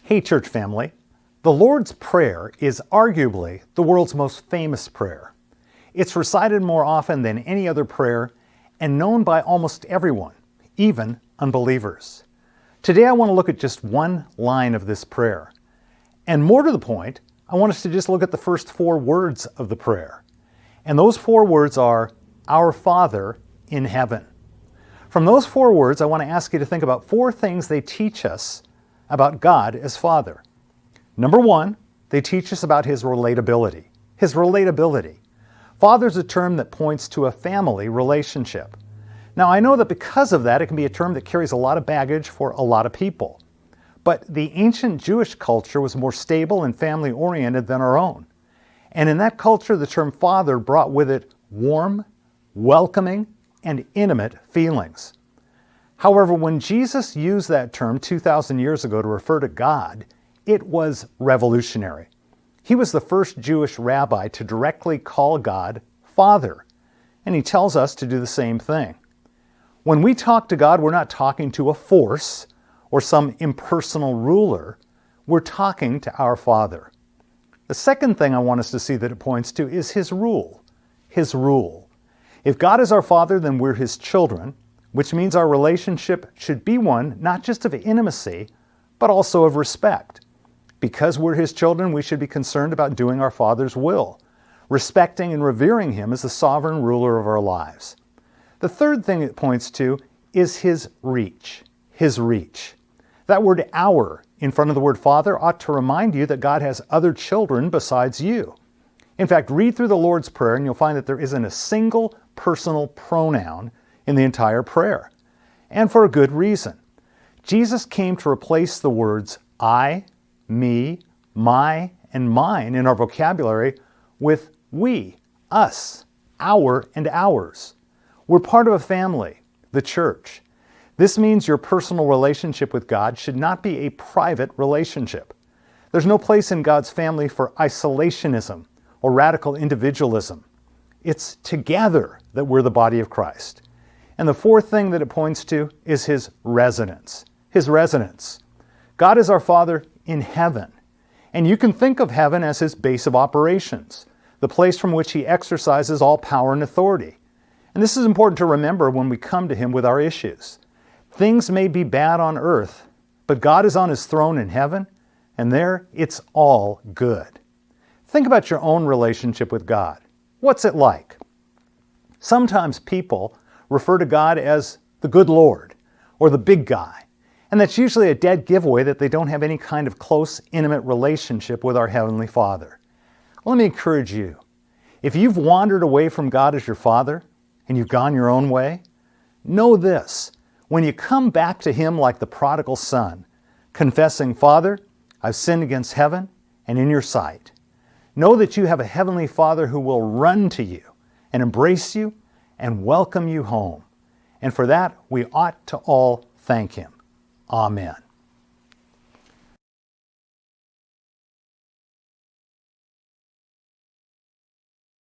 Hey, church family. The Lord's Prayer is arguably the world's most famous prayer. It's recited more often than any other prayer and known by almost everyone, even unbelievers. Today I want to look at just one line of this prayer. And more to the point, I want us to just look at the first four words of the prayer. And those four words are, Our Father in Heaven. From those four words, I want to ask you to think about four things they teach us about God as Father. Number one, they teach us about His relatability. His relatability. Father is a term that points to a family relationship. Now, I know that because of that, it can be a term that carries a lot of baggage for a lot of people. But the ancient Jewish culture was more stable and family-oriented than our own. And in that culture, the term father brought with it warm, welcoming, and intimate feelings. However, when Jesus used that term 2,000 years ago to refer to God, it was revolutionary. He was the first Jewish rabbi to directly call God Father, and he tells us to do the same thing. When we talk to God, we're not talking to a force or some impersonal ruler. We're talking to our Father. The second thing I want us to see that it points to is His rule. His rule. If God is our Father, then we're His children, which means our relationship should be one not just of intimacy, but also of respect. Because we're His children, we should be concerned about doing our Father's will, respecting and revering Him as the sovereign ruler of our lives. The third thing it points to is His reach. His reach. That word our in front of the word Father ought to remind you that God has other children besides you. In fact, read through the Lord's Prayer and you'll find that there isn't a single personal pronoun in the entire prayer. And for a good reason. Jesus came to replace the words I, me, my, and mine in our vocabulary with we, us, our, and ours. We're part of a family, the church. This means your personal relationship with God should not be a private relationship. There's no place in God's family for isolationism or radical individualism. It's together that we're the body of Christ. And the fourth thing that it points to is His residence. His residence. God is our Father in heaven. And you can think of heaven as His base of operations, the place from which He exercises all power and authority. And this is important to remember when we come to Him with our issues. Things may be bad on earth, but God is on His throne in heaven, and there it's all good. Think about your own relationship with God. What's it like? Sometimes people refer to God as the good Lord or the big guy, and that's usually a dead giveaway that they don't have any kind of close, intimate relationship with our Heavenly Father. Let me encourage you. If you've wandered away from God as your Father and you've gone your own way, know this. When you come back to Him like the prodigal son, confessing, Father, I've sinned against heaven and in your sight, know that you have a Heavenly Father who will run to you and embrace you and welcome you home. And for that, we ought to all thank Him. Amen.